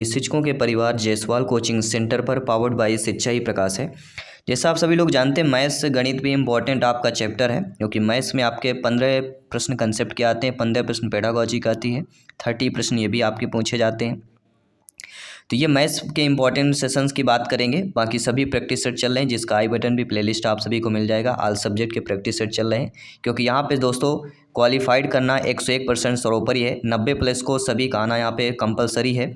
शिक्षकों के परिवार जायसवाल कोचिंग सेंटर पर पावर्ड बाय शिक्षा ही प्रकाश है। जैसा आप सभी लोग जानते हैं, मैथ्स गणित भी इम्पॉर्टेंट आपका चैप्टर है, क्योंकि मैथ्स में आपके 15 प्रश्न कंसेप्ट के आते हैं, 15 प्रश्न पेडागॉजी का आती है, 30 प्रश्न ये भी आपके पूछे जाते हैं। तो ये मैथ्स के इंपॉर्टेंट सेशंस की बात करेंगे। बाकी सभी प्रैक्टिस सेट चल रहे हैं, जिसका आई बटन भी प्लेलिस्ट आप सभी को मिल जाएगा। ऑल सब्जेक्ट के प्रैक्टिस सेट चल रहे हैं, क्योंकि यहाँ पे दोस्तों क्वालिफाइड करना 101% सरोपर ही है। 90 प्लस को सभी का आना यहाँ पे कंपलसरी है।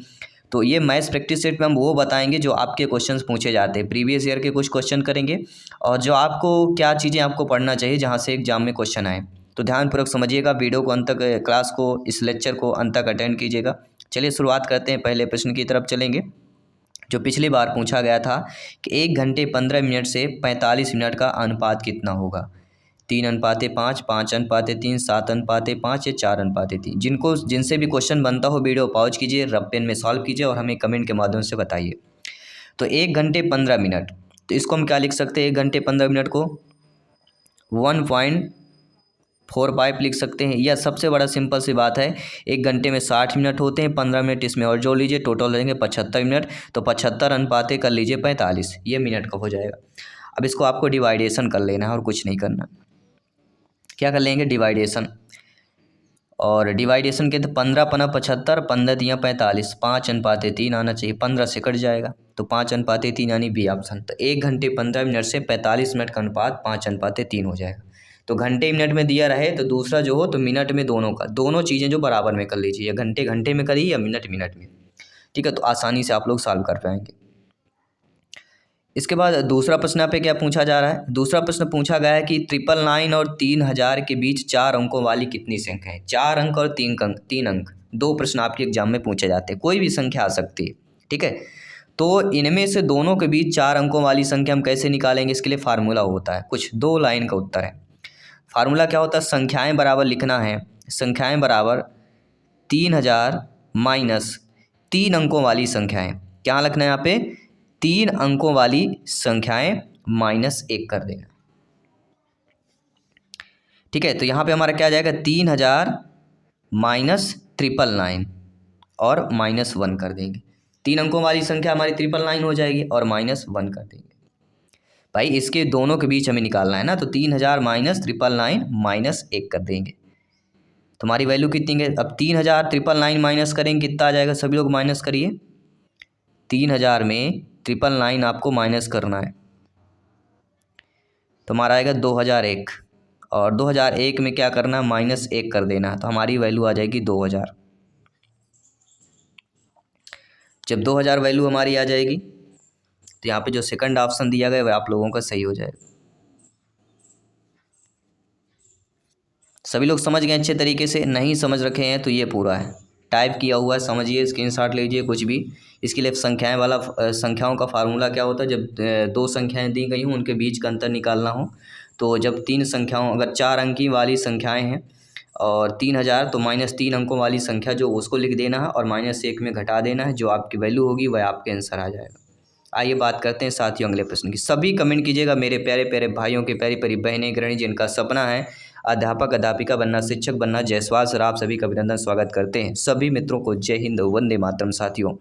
तो ये मैथ्स प्रैक्टिस सेट में हम वो बताएंगे जो आपके क्वेश्चंस पूछे जाते हैं। प्रीवियस ईयर के कुछ क्वेश्चन करेंगे, और जो आपको क्या चीज़ें आपको पढ़ना चाहिए जहाँ से एग्जाम में क्वेश्चन आए। तो ध्यानपूर्वक समझिएगा, वीडियो को अंत तक, क्लास को, इस लेक्चर को अंत तक अटेंड कीजिएगा। चलिए शुरुआत करते हैं, पहले प्रश्न की तरफ चलेंगे, जो पिछली बार पूछा गया था कि 1 घंटे 15 मिनट से 45 मिनट का अनुपात कितना होगा। 3:5, 5:3, 7:5 या 4:3। जिनसे भी क्वेश्चन बनता हो वीडियो पॉज कीजिए, रब पेन में सॉल्व कीजिए और हमें कमेंट के माध्यम से बताइए। तो 1 घंटे 15 मिनट, तो इसको हम क्या लिख सकते हैं? 1 घंटे 15 मिनट को 1.45 लिख सकते हैं। या सबसे बड़ा सिंपल सी बात है, 1 घंटे में 60 मिनट होते हैं, 15 मिनट इसमें और जोड़ लीजिए, टोटल हो जाएंगे 75 मिनट। तो 75 अनुपाते कर लीजिए 45, ये मिनट का हो जाएगा। अब इसको आपको डिवाइडेशन कर लेना है और कुछ नहीं करना। क्या कर लेंगे? डिवाइडेशन। और डिवाइडेशन के तो 15 पना 75, 15 दिया 45, 5:3 आना चाहिए, 15 से कट जाएगा, तो 5:3 यानी बी ऑप्शन। तो 1 घंटे 15 मिनट से 45 मिनट का अनुपात 5:3 हो जाएगा। तो घंटे मिनट में दिया रहे तो दूसरा जो हो तो मिनट में, दोनों का, दोनों चीज़ें जो बराबर में कर लीजिए, या घंटे घंटे में करिए या मिनट मिनट में। ठीक है, तो आसानी से आप लोग सॉल्व कर पाएंगे। इसके बाद दूसरा प्रश्न यहाँ पे क्या पूछा जा रहा है? दूसरा प्रश्न पूछा गया है कि 999 और 3000 के बीच 4 अंकों वाली कितनी संख्या है? 4 अंक और 3 अंक, दो प्रश्न आपके एग्जाम में पूछे जाते हैं, कोई भी संख्या आ सकती है। ठीक है, तो इनमें से दोनों के बीच 4 अंकों वाली संख्या हम कैसे निकालेंगे? इसके लिए फार्मूला होता है, कुछ 2 लाइन का उत्तर है। फार्मूला क्या होता है? संख्याएं बराबर लिखना है, संख्याएं बराबर 3000 माइनस 3 अंकों वाली संख्याएं। क्या लिखना है यहाँ पे? 3 अंकों वाली संख्याएं -1 कर देना। ठीक है, तो यहाँ पे हमारा क्या आ जाएगा? 3000 माइनस 999 और -1 कर देंगे। 3 अंकों वाली संख्या हमारी 999 हो जाएगी और -1 कर देंगे। भाई इसके दोनों के बीच हमें निकालना है ना, तो 3000 माइनस 999 -1 कर देंगे। तुम्हारी वैल्यू कितनी है? अब 3000 999 माइनस करेंगे, कितना आ जाएगा? सभी लोग माइनस करिए। 3000 में 999 आपको माइनस करना है, तो हमारा आएगा 2001, और 2001 में क्या करना है? -1 कर देना, तो हमारी वैल्यू आ जाएगी 2000। जब 2000 वैल्यू हमारी आ जाएगी, तो यहाँ पे जो सेकंड ऑप्शन दिया गया वह आप लोगों का सही हो जाएगा। सभी लोग समझ गए अच्छे तरीके से? नहीं समझ रखे हैं तो ये पूरा है, टाइप किया हुआ है, समझिए, स्क्रीनशॉट लीजिए कुछ भी। इसके लिए संख्याएं वाला संख्याओं का फार्मूला क्या होता है? जब 2 संख्याएं दी गई हों, उनके बीच का अंतर निकालना हो, तो जब 3 संख्याओं, अगर 4 अंकी वाली संख्याएं हैं और 3000, तो -3 अंकों वाली संख्या जो उसको लिख देना है और -1 में घटा देना है, जो आपकी वैल्यू होगी वह आपके आंसर आ जाएगा। आइए बात करते हैं साथियों अगले प्रश्न की। सभी कमेंट कीजिएगा मेरे प्यारे प्यारे भाइयों के, प्यारी प्यारी बहनें, गृहिणी जिनका सपना है अध्यापक अध्यापिका बनना, शिक्षक बनना। जायसवाल सर आप सभी का अभिनंदन, स्वागत करते हैं। सभी मित्रों को जय हिंद, वंदे मातरम। साथियों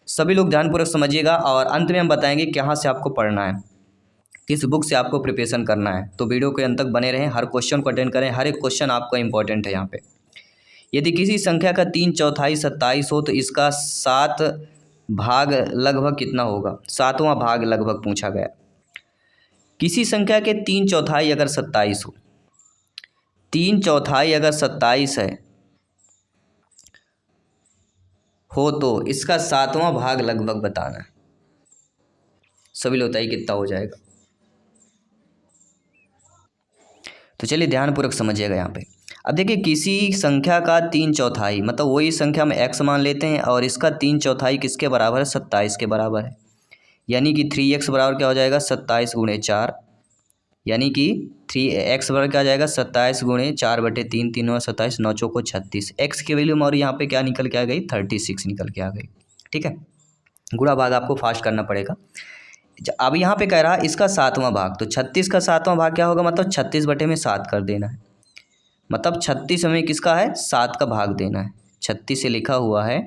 सभी लोग ध्यानपूर्वक समझिएगा, और अंत में हम बताएंगे कहाँ से आपको पढ़ना है, किस बुक से आपको प्रिपरेशन करना है। तो वीडियो के अंत तक बने रहें, हर क्वेश्चन को अटेंड करें, हर एक क्वेश्चन आपका इंपॉर्टेंट है। यहाँ पे यदि किसी संख्या का 3/4 27 हो, तो इसका 7 भाग लगभग कितना होगा? 7वां भाग लगभग पूछा गया। किसी संख्या के 3/4 अगर 27 हो, 3/4 अगर 27 हो, तो इसका 7वां भाग लगभग बताना है। सभी लोग बताइए कितना हो जाएगा? तो चलिए ध्यानपूर्वक समझिएगा यहाँ पे। अब देखिए, किसी संख्या का 3/4, मतलब वही संख्या में x मान लेते हैं, और इसका 3/4 किसके बराबर है? 27 के बराबर है। यानी कि 3x बराबर क्या हो जाएगा? 27 × 4, यानी कि 3x बराबर क्या आ जाएगा? 27 × 4/3, 3 और 27, 9 चौको 36। x की वैल्यू और यहाँ पे क्या निकल के आ गई? 36 निकल के आ गई। ठीक है, गुणा भाग आपको फास्ट करना पड़ेगा। अब यहाँ पे कह रहा है इसका 7वां भाग, तो 36 का 7वां भाग क्या होगा? मतलब 36/7 कर देना है। मतलब 36 हमें किसका है? 7 का भाग देना है। 36 से लिखा हुआ है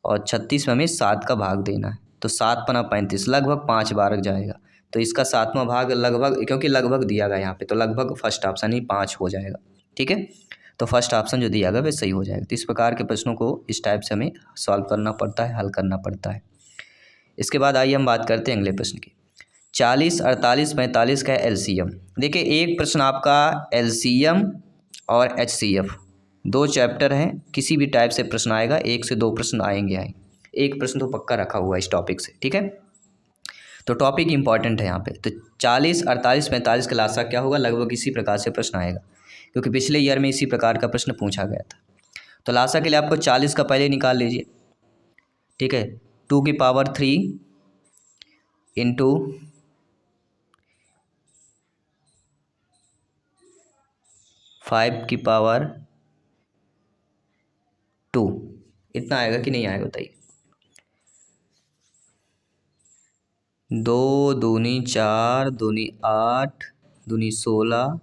और 36 में हमें 7 का भाग देना है, तो 7 पना 35, लगभग 5 बार जाएगा। तो इसका 7वां भाग लगभग, क्योंकि लगभग दिया गया यहाँ पे, तो लगभग फर्स्ट ऑप्शन ही 5 हो जाएगा। ठीक है, तो फर्स्ट ऑप्शन जो दिया गया वह सही हो जाएगा। तो इस प्रकार के प्रश्नों को इस टाइप से हमें सॉल्व करना पड़ता है, हल करना पड़ता है। इसके बाद आइए हम बात करते हैं अगले प्रश्न की। 40, 48, 45 का एलसीएम। देखिए, एक प्रश्न आपका एलसीएम और एचसीएफ दो चैप्टर हैं, किसी भी टाइप से प्रश्न आएगा, 1 से 2 प्रश्न आएंगे। एक प्रश्न तो पक्का रखा हुआ है इस टॉपिक से। ठीक है, तो टॉपिक इंपॉर्टेंट है यहाँ पे। तो 40, 48, 45 का लासा क्या होगा, लगभग इसी प्रकार से प्रश्न आएगा, क्योंकि पिछले ईयर में इसी प्रकार का प्रश्न पूछा गया था। तो लासा के लिए आपको 40 का पहले निकाल लीजिए। ठीक है, 2 की पावर 3 इंटू 5 की पावर 2, इतना आएगा कि नहीं आएगा बताइए। 2 दूनी 4, दूनी 8, दूनी 16,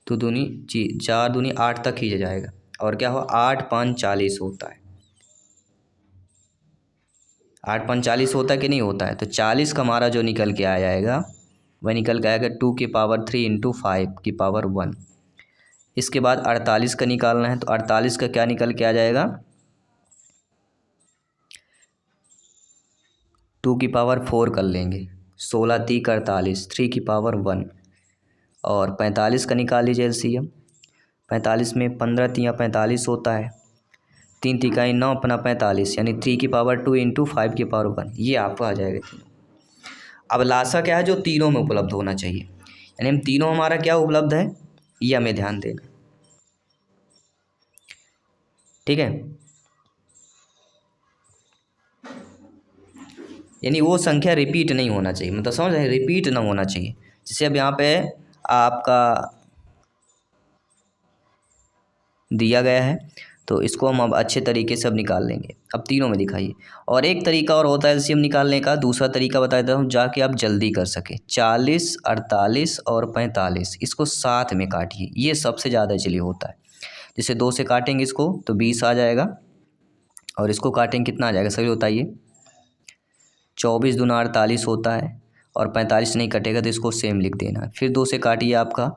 तो दूनी जी 4 दूनी 8 तक ही जाएगा। और क्या हो, 8 5 40 होता है। 8 5 40 होता है कि नहीं होता है। तो 40 का हमारा जो निकल के आ जाएगा वह निकल के आएगा 2 की पावर 3 इंटू 5 की पावर 1। इसके बाद 48 का निकालना है, तो 48 का क्या निकल के आ जाएगा, 2 की पावर 4 कर लेंगे, 16 3 48, 3 की पावर 1। और 45 का निकाल लीजिए एलसीएम। 45 में 15 3 45 होता है, 3 तिकाई 9 अपना 45, यानी 3 की पावर 2 इंटू 5 की पावर 1, ये आपको आ जाएगा तीनों। अब लासा क्या है, जो तीनों में उपलब्ध होना चाहिए, यानी हम तीनों हमारा क्या उपलब्ध है, ये हमें ध्यान देना। ठीक है, यानी वो संख्या रिपीट नहीं होना चाहिए, मतलब समझ रहे, रिपीट ना होना चाहिए। जैसे अब यहाँ पे आपका दिया गया है, तो इसको हम अब अच्छे तरीके से अब निकाल लेंगे। अब तीनों में दिखाइए। और एक तरीका और होता है एलसीएम निकालने का, दूसरा तरीका बता देता हूँ, जाके आप जल्दी कर सकें। 40, 48 और 45 इसको साथ में काटिए, ये सबसे ज़्यादा चलिए होता है। जैसे 2 से काटेंगे इसको तो 20 आ जाएगा, और इसको काटेंगे कितना आ जाएगा सभी बताइए। 24 दूना 48 होता है, और 45 नहीं कटेगा तो इसको सेम लिख देना। फिर 2 से काटिए आपका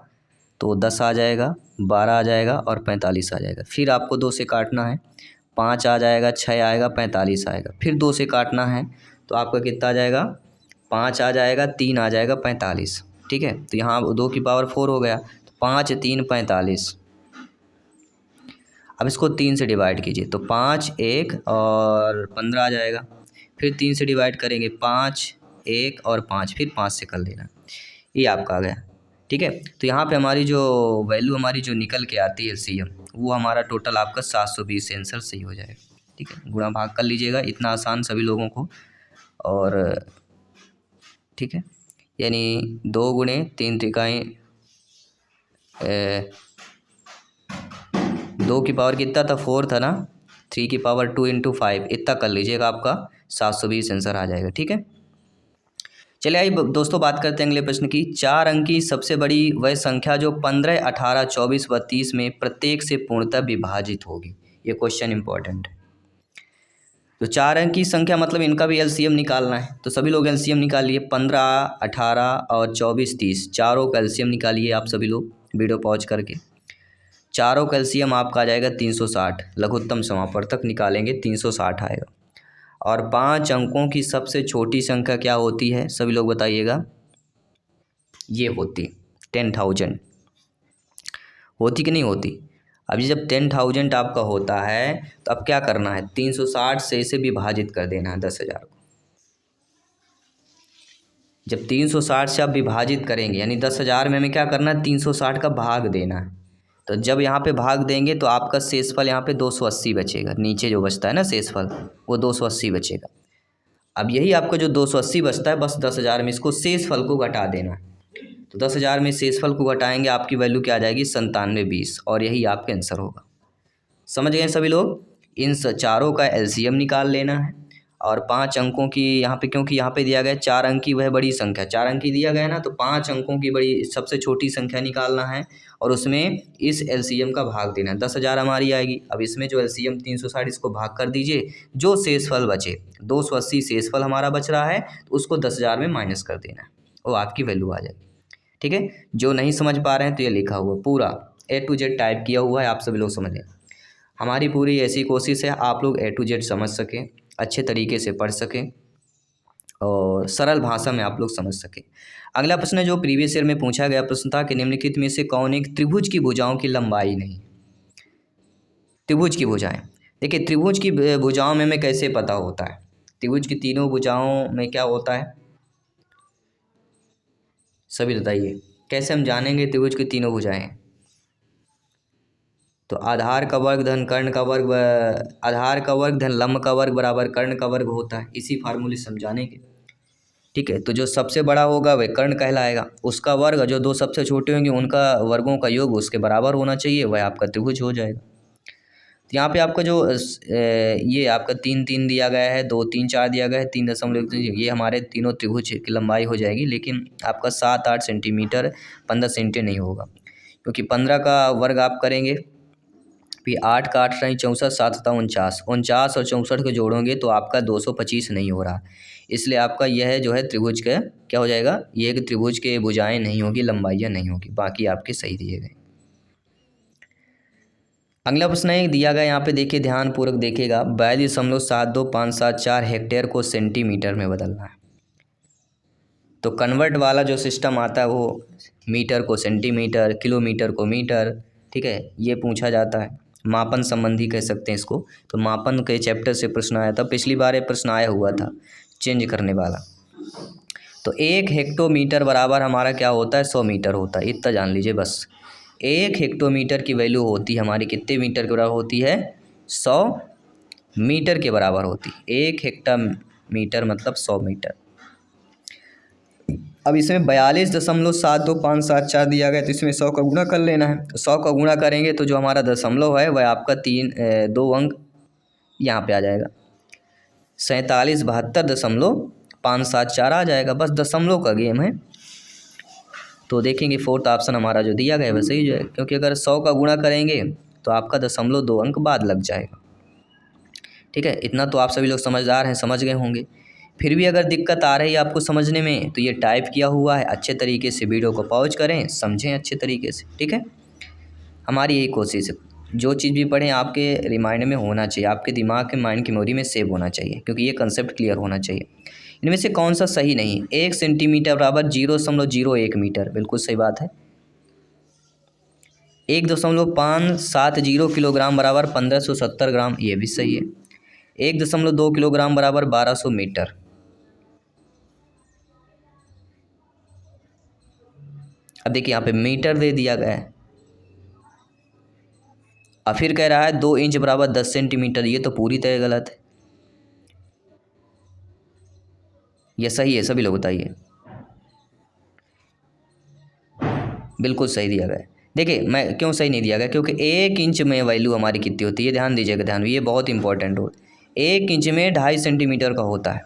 तो 10 आ जाएगा, 12 आ जाएगा और 45 आ जाएगा। फिर आपको 2 से काटना है, 5 आ जाएगा, 6 आएगा, 45 आएगा। फिर 2 से काटना है तो आपका कितना आ जाएगा, 5 आ जाएगा, 3 आ जाएगा, 45। ठीक है, तो यहाँ 2 की पावर 4 हो गया, तो 5 3 45। अब इसको 3 से डिवाइड कीजिए, तो 5 1 और 15 आ जाएगा। फिर 3 से डिवाइड करेंगे, 5 1 और 5, फिर 5 से कर लेना, ये आपका आ गया। ठीक है, तो यहाँ पे हमारी जो वैल्यू हमारी जो निकल के आती है एलसीएम, वो हमारा टोटल आपका 720 से आंसर सही हो जाएगा। ठीक है, गुणा भाग कर लीजिएगा, इतना आसान सभी लोगों को। और ठीक है, यानी 2 गुणे 3 तिकाई 2 की पावर कितना था, 4 था ना, 3 की पावर 2 इंटू 5, इतना कर लीजिएगा, आपका 720 आंसर आ जाएगा। ठीक है, चलिए आइए दोस्तों बात करते हैं अगले प्रश्न की। 4 अंक की सबसे बड़ी वह संख्या जो 15, 18, 24 व 30 में प्रत्येक से पूर्णतः विभाजित होगी। ये क्वेश्चन इंपॉर्टेंट है। तो 4 अंक की संख्या मतलब इनका भी एलसीएम निकालना है, तो सभी लोग एलसीएम निकालिए। 15, 18 और 24, 30 चारों का एलसीएम निकालिए आप सभी लोग वीडियो पॉज करके। चारों का एलसीएम आपका आ जाएगा 360, लघुत्तम समापवर्तक निकालेंगे 360 आएगा। और 5 अंकों की सबसे छोटी संख्या क्या होती है, सभी लोग बताइएगा। ये होती 10,000, होती कि नहीं होती। अभी जब 10,000 आपका होता है तो अब क्या करना है, 360 से इसे विभाजित कर देना है 10,000 को। जब 360 से आप विभाजित करेंगे, यानी 10,000 में हमें क्या करना है, 360 का भाग देना है। तो जब यहाँ पे भाग देंगे तो आपका शेषफल यहाँ पे 280 बचेगा, नीचे जो बचता है ना शेषफल, वो 280 बचेगा। अब यही आपका जो 280 बचता है, बस 10,000 में इसको शेषफल को घटा देना है। तो 10,000 में शेषफल को घटाएंगे, आपकी वैल्यू क्या आ जाएगी, 9720, और यही आपका आंसर होगा। समझ गए सभी लोग। इन चारों का एलसीएम निकाल लेना है, और 5 अंकों की यहाँ पे, क्योंकि यहाँ पे दिया गया है 4 अंक की वह बड़ी संख्या, 4 अंक की दिया गया है ना, तो 5 अंकों की बड़ी सबसे छोटी संख्या निकालना है और उसमें इस एलसीएम का भाग देना है। 10,000 हमारी आएगी। अब इसमें जो एलसीएम 360 इसको भाग कर दीजिए, जो शेषफल बचे 280 शेषफल हमारा बच रहा है, तो उसको 10,000 में माइनस कर देना है, वो आपकी वैल्यू आ जाएगी। ठीक है, जो नहीं समझ पा रहे हैं तो ये लिखा हुआ पूरा A to Z टाइप किया हुआ है, आप सभी लोग समझ लें। हमारी पूरी ऐसी कोशिश है आप लोग A to Z समझ सकें, अच्छे तरीके से पढ़ सकें और सरल भाषा में आप लोग समझ सकें। अगला प्रश्न है जो प्रीवियस ईयर में पूछा गया प्रश्न था कि निम्नलिखित में से कौन एक त्रिभुज की भुजाओं की लंबाई नहीं। त्रिभुज की भुजाएं, देखिए त्रिभुज की भुजाओं में हमें कैसे पता होता है, त्रिभुज की तीनों भुजाओं में क्या होता है, सभी बताइए कैसे हम जानेंगे त्रिभुज की तीनों भुजाएं। तो आधार का वर्ग धन कर्ण का वर्ग आधार का वर्ग धन लंब का वर्ग बराबर कर्ण का वर्ग होता है, इसी फार्मूले से समझानेंगे। ठीक है, तो जो सबसे बड़ा होगा वह कर्ण कहलाएगा, उसका वर्ग, जो दो सबसे छोटे होंगे उनका वर्गों का योग उसके बराबर होना चाहिए, वह आपका त्रिभुज हो जाएगा। तो यहाँ पे आपका जो ये आपका 3 3 दिया गया है, 2 3 4 दिया गया है, 3.1, ये हमारे तीनों त्रिभुज की लंबाई हो जाएगी, लेकिन आपका 7 8 सेंटीमीटर 15 सेंटी नहीं होगा, क्योंकि 15 का वर्ग आप करेंगे, फिर 8 का 8 नहीं 64, 7 7 49, 49 और 64 को जोड़ोगे तो आपका 225 नहीं हो रहा, इसलिए आपका यह जो है त्रिभुज का क्या हो जाएगा, ये एक त्रिभुज के भुजाएं नहीं होगी, लंबाइयाँ नहीं होगी, बाकी आपके सही दिए गए। अगला प्रश्न है दिया गया, यहाँ पे देखिए ध्यानपूर्वक देखिएगा, 42.72574 हेक्टेयर को सेंटीमीटर में बदलना है। तो कन्वर्ट वाला जो सिस्टम आता है वो मीटर को सेंटीमीटर, किलोमीटर को मीटर, ठीक है, ये पूछा जाता है, मापन संबंधी कह सकते हैं इसको। तो मापन के चैप्टर से प्रश्न आया था, पिछली बार ये प्रश्न आया हुआ था चेंज करने वाला। तो 1 हेक्टोमीटर बराबर हमारा क्या होता है, 100 मीटर होता है, इतना जान लीजिए बस। 1 हेक्टोमीटर की वैल्यू होती है हमारी कितने मीटर के बराबर होती है, 100 मीटर के बराबर होती है। 1 हेक्टोमीटर मतलब 100 मीटर। अब इसमें 42.72574 दिया गया, तो इसमें 100 का गुणा कर लेना है। तो 100 का गुणा करेंगे तो जो हमारा दशमलव है वह आपका 2 अंक यहाँ पे आ जाएगा, 4772.574 आ जाएगा, बस दशमलव का गेम है। तो देखेंगे फोर्थ ऑप्शन हमारा जो दिया गया है वह सही है, क्योंकि अगर 100 का गुणा करेंगे तो आपका दशमलव 2 अंक बाद लग जाएगा। ठीक है, इतना तो आप सभी लोग समझदार हैं, समझ गए होंगे। फिर भी अगर दिक्कत आ रही है आपको समझने में तो ये टाइप किया हुआ है, अच्छे तरीके से वीडियो को पॉज करें, समझें अच्छे तरीके से। ठीक है, हमारी यही कोशिश है, जो चीज़ भी पढ़ें आपके रिमाइंड में होना चाहिए, आपके दिमाग के माइंड की मेमोरी में सेव होना चाहिए, क्योंकि ये कंसेप्ट क्लियर होना चाहिए। इनमें से कौन सा सही नहीं, 1 सेंटीमीटर बराबर 0.01 मीटर, बिल्कुल सही बात है। 1.570 किलोग्राम बराबर 1570 ग्राम, ये भी सही है। 1.2 किलोग्राम बराबर 1200 मीटर। अब देखिए यहाँ पे मीटर दे दिया गया है, और फिर कह रहा है 2 इंच बराबर 10 सेंटीमीटर, ये तो पूरी तरह गलत है। ये सही है, सभी लोग बताइए। बिल्कुल सही दिया गया है। देखिए मैं क्यों सही नहीं दिया गया, क्योंकि 1 इंच में वैल्यू हमारी कितनी होती है, ध्यान दीजिएगा, ध्यान, ये बहुत इंपॉर्टेंट हो। 1 इंच में 2.5 सेंटीमीटर का होता है,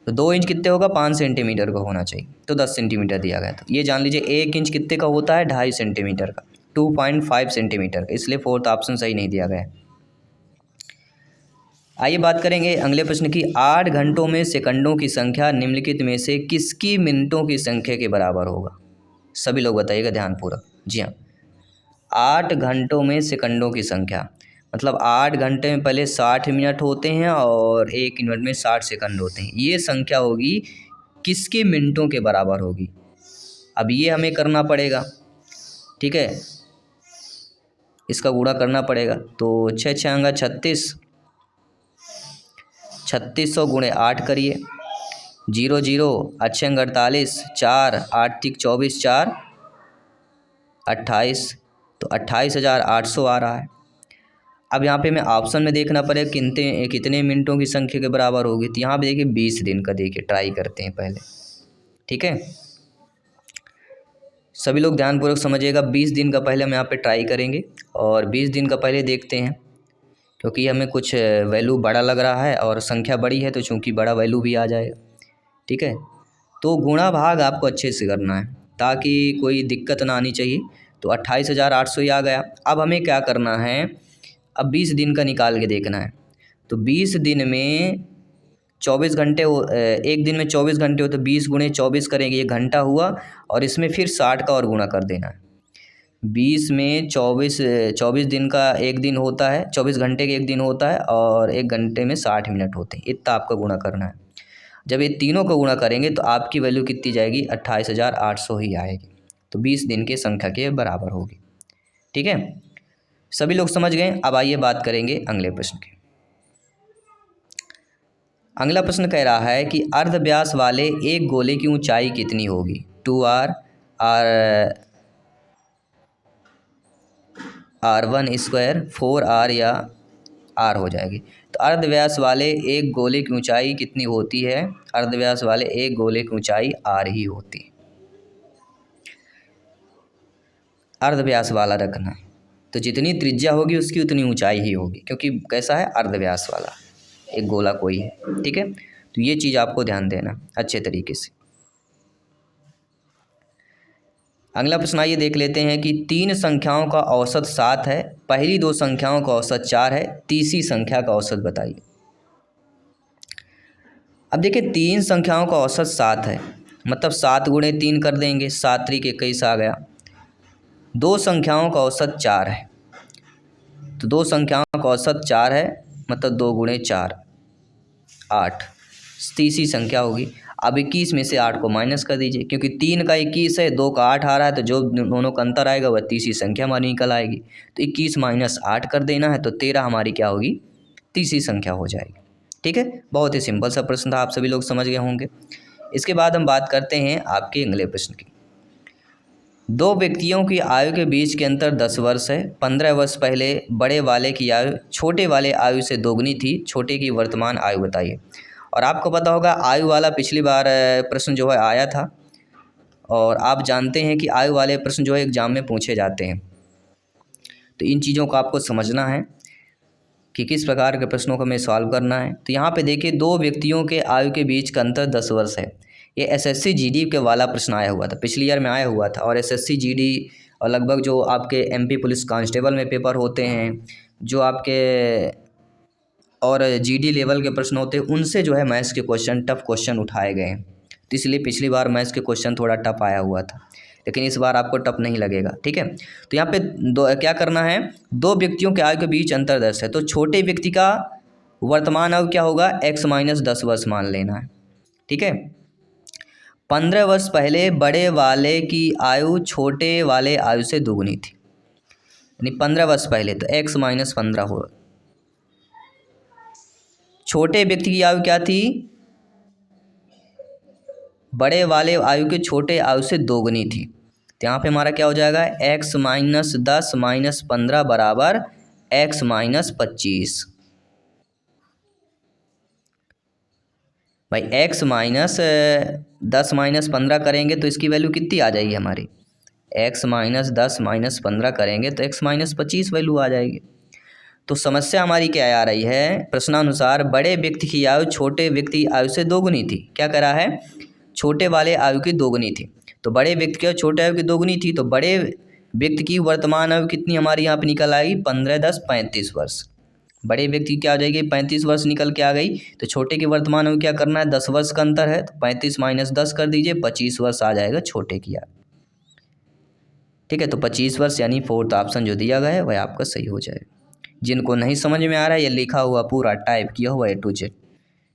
तो 2 इंच कितने होगा, 5 सेंटीमीटर का होना चाहिए, तो 10 सेंटीमीटर दिया गया। तो ये जान लीजिए 1 इंच कितने का होता है, 2.5 सेंटीमीटर का, 2.5 सेंटीमीटर का, इसलिए फोर्थ ऑप्शन सही नहीं दिया गया है। आइए बात करेंगे अगले प्रश्न की, 8 घंटों में सेकंडों की संख्या निम्नलिखित में से किसकी मिनटों की संख्या के बराबर होगा। सभी लोग बताइएगा ध्यानपूर्वक। जी हाँ, 8 घंटों में सेकंडों की संख्या, मतलब 8 घंटे में पहले 60 मिनट होते हैं और 1 मिनट में 60 सेकंड होते हैं, ये संख्या होगी किसके मिनटों के बराबर होगी। अब ये हमें करना पड़ेगा, ठीक है, इसका गुणा करना पड़ेगा। तो 6 6 36, 3600 गुणे 8 करिए, 0 0 अच्छे 48, 4 8 तिक 24, 4 28, तो 28,800 आ रहा है। अब यहाँ पे मैं ऑप्शन में देखना पड़ेगा कितने कितने मिनटों की संख्या के बराबर होगी, तो यहाँ पे देखिए 20 दिन का, देखिए ट्राई करते हैं पहले। ठीक है, सभी लोग ध्यानपूर्वक समझिएगा, 20 दिन का पहले हम यहाँ पे ट्राई करेंगे और 20 दिन का पहले देखते हैं क्योंकि हमें कुछ वैल्यू बड़ा लग रहा है और संख्या बड़ी है तो चूंकि बड़ा वैल्यू भी आ जाएगा। ठीक है, तो गुणा भाग आपको अच्छे से करना है ताकि कोई दिक्कत ना आनी चाहिए। तो 28,800 ही आ गया। अब हमें क्या करना है, अब 20 दिन का निकाल के देखना है। तो 20 दिन में 24 घंटे एक दिन में 24 घंटे हो तो 20 गुणे 24 करेंगे, ये घंटा हुआ, और इसमें फिर 60 का और गुणा कर देना है। 20 में 24 दिन का एक दिन होता है, 24 घंटे का एक दिन होता है, और एक घंटे में 60 मिनट होते हैं। इतना आपका गुणा करना है। जब ये तीनों को गुणा करेंगे तो आपकी वैल्यू कितनी जाएगी, 28,800 ही आएगी। तो 20 दिन की संख्या के बराबर होगी। ठीक है, सभी लोग समझ गए। अब आइए बात करेंगे अगले प्रश्न की। अगला प्रश्न कह रहा है कि अर्धव्यास वाले एक गोले की ऊंचाई कितनी होगी। 2r r1 स्क्वायर 4r या r हो जाएगी। तो अर्धव्यास वाले एक गोले की ऊंचाई कितनी होती है, अर्धव्यास वाले एक गोले की ऊंचाई r ही होती है। अर्धव्यास वाला रखना, तो जितनी त्रिज्या होगी उसकी उतनी ऊंचाई ही होगी, क्योंकि कैसा है, अर्धव्यास वाला एक गोला कोई है। ठीक है, तो ये चीज़ आपको ध्यान देना अच्छे तरीके से। अगला प्रश्न आइए देख लेते हैं कि 3 संख्याओं का औसत 7 है, पहली 2 संख्याओं का औसत 4 है, तीसरी संख्या का औसत बताइए। अब देखिए 3 संख्याओं का औसत 7 है, मतलब 7 गुणे 3 कर देंगे, 7 त्रिक 21 आ गया। 2 संख्याओं का औसत 4 है, तो 2 संख्याओं का औसत 4 है, मतलब 2 गुणे 4 8, तीसरी संख्या होगी। अब 21 में से 8 को माइनस कर दीजिए, क्योंकि 3 का 21 है, 2 का 8 आ रहा है, तो जो दोनों का अंतर आएगा वह तीसरी संख्या हमारी निकल आएगी। तो 21 माइनस 8 कर देना है, तो 13 हमारी क्या होगी, तीसरी संख्या हो जाएगी। ठीक है, बहुत ही सिंपल सा प्रश्न था, आप सभी लोग समझ गए होंगे। इसके बाद हम बात करते हैं आपके अगले प्रश्न की। 2 व्यक्तियों की आयु के बीच के अंतर 10 वर्ष है। 15 वर्ष पहले बड़े वाले की आयु छोटे वाले आयु से दोगुनी थी, छोटे की वर्तमान आयु बताइए। और आपको पता होगा आयु वाला पिछली बार प्रश्न जो है आया था, और आप जानते हैं कि आयु वाले प्रश्न जो है एग्जाम में पूछे जाते हैं। तो इन चीज़ों को आपको समझना है कि किस प्रकार के प्रश्नों को हमें सॉल्व करना है। तो यहाँ पे देखिए 2 व्यक्तियों के आयु के बीच का अंतर 10 वर्ष है। ये एसएससी जीडी के वाला प्रश्न आया हुआ था, पिछले ईयर में आया हुआ था। और एसएससी जीडी और लगभग जो आपके एमपी पुलिस कांस्टेबल में पेपर होते हैं, जो आपके और जीडी लेवल के प्रश्न होते हैं, उनसे जो है मैथ्स के क्वेश्चन, टफ क्वेश्चन उठाए गए हैं। तो इसलिए पिछली बार मैथ्स के क्वेश्चन थोड़ा टफ आया हुआ था, लेकिन इस बार आपको टफ नहीं लगेगा। ठीक है, तो यहाँ पे क्या करना है, 2 व्यक्तियों के आयु के बीच अंतर 10 है, तो छोटे व्यक्ति का वर्तमान आयु क्या होगा, x माइनस 10 वर्ष मान लेना है। ठीक है, 15 वर्ष पहले बड़े वाले की आयु छोटे वाले आयु से दोगुनी थी, यानी 15 वर्ष पहले, तो x माइनस 15 हो। छोटे व्यक्ति की आयु क्या थी, बड़े वाले आयु के छोटे आयु से दोगुनी थी। तो यहाँ पे हमारा क्या हो जाएगा, x माइनस 10 माइनस 15 बराबर x माइनस 25। भाई x माइनस 10 माइनस 15 करेंगे तो इसकी वैल्यू कितनी आ जाएगी हमारी, x माइनस 10 माइनस 15 करेंगे तो x माइनस 25 वैल्यू आ जाएगी। तो समस्या हमारी क्या आ रही है, प्रश्नानुसार बड़े व्यक्ति की आयु छोटे व्यक्ति आयु से दोगुनी थी। क्या करा है, छोटे वाले आयु की दोगुनी थी, तो बड़े व्यक्ति की छोटे आयु की दोगुनी थी, तो बड़े व्यक्ति की वर्तमान आयु कितनी हमारी यहाँ पे निकल आएगी, 15 10 35 वर्ष। बड़े व्यक्ति की क्या आ जाएगी, 35 वर्ष निकल के आ गई। तो छोटे की वर्तमान आयु क्या करना है, 10 वर्ष का अंतर है, तो 35 माइनस 10 कर दीजिए, 25 वर्ष आ जाएगा छोटे की आयु। ठीक है, तो 25 वर्ष यानी 4th ऑप्शन जो दिया गया है वह आपका सही हो जाएगा। जिनको नहीं समझ में आ रहा है, ये लिखा हुआ पूरा टाइप किया हुआ A to Z,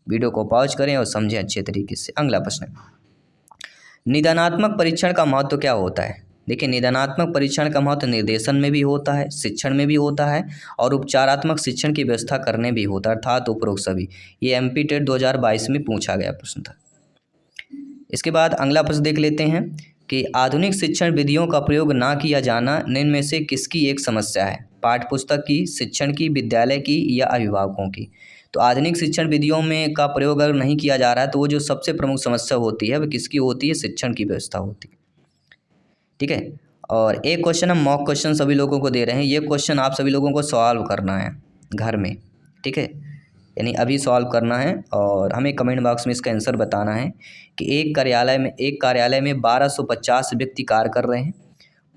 वीडियो को पॉज करें और समझें अच्छे तरीके से। अगला प्रश्न, निदानात्मक परीक्षण का महत्व क्या होता है। देखिए निदानात्मक परीक्षण का महत्व निर्देशन में भी होता है, शिक्षण में भी होता है, और उपचारात्मक शिक्षण की व्यवस्था करने भी होता है, अर्थात उपरोक्त सभी। ये एमपी टेट 2022 में पूछा गया प्रश्न था। इसके बाद अगला प्रश्न देख लेते हैं कि आधुनिक शिक्षण विधियों का प्रयोग ना किया जाना निम्न में से किसकी एक समस्या है, पाठ्य पुस्तक की, शिक्षण की, विद्यालय की या अभिभावकों की। तो आधुनिक शिक्षण विधियों में का प्रयोग अगर नहीं किया जा रहा है तो वो जो सबसे प्रमुख समस्या होती है वह किसकी होती है, शिक्षण की व्यवस्था होती है। ठीक है, और एक क्वेश्चन हम मॉक क्वेश्चन सभी लोगों को दे रहे हैं, ये क्वेश्चन आप सभी लोगों को सॉल्व करना है। घर में, ठीक है। यानी अभी सॉल्व करना है और हमें कमेंट बॉक्स में इसका आंसर बताना है कि एक कार्यालय में 1250 व्यक्ति कार्य कर रहे हैं।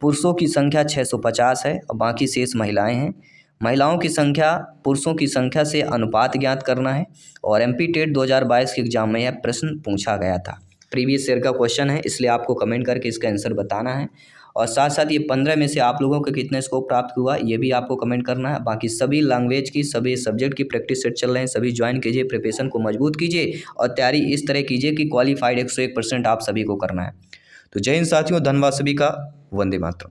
पुरुषों की संख्या 650 है और बाकी शेष महिलाएं हैं। महिलाओं की संख्या पुरुषों की संख्या से अनुपात ज्ञात करना है और एमपी टेट 2022 के एग्जाम में यह प्रश्न पूछा गया था। प्रीवियस ईयर का क्वेश्चन है, इसलिए आपको कमेंट करके इसका आंसर बताना है। और साथ साथ ये 15 में से आप लोगों को कितना स्कोर प्राप्त हुआ ये भी आपको कमेंट करना है। बाकी सभी लैंग्वेज की, सभी सब्जेक्ट की प्रैक्टिस सेट चल रहे हैं, सभी ज्वाइन कीजिए, प्रिपरेशन को मजबूत कीजिए और तैयारी इस तरह कीजिए कि क्वालिफाइड 101% आप सभी को करना है। तो जय हिंद साथियों, धन्यवाद सभी का, वंदे मातरम।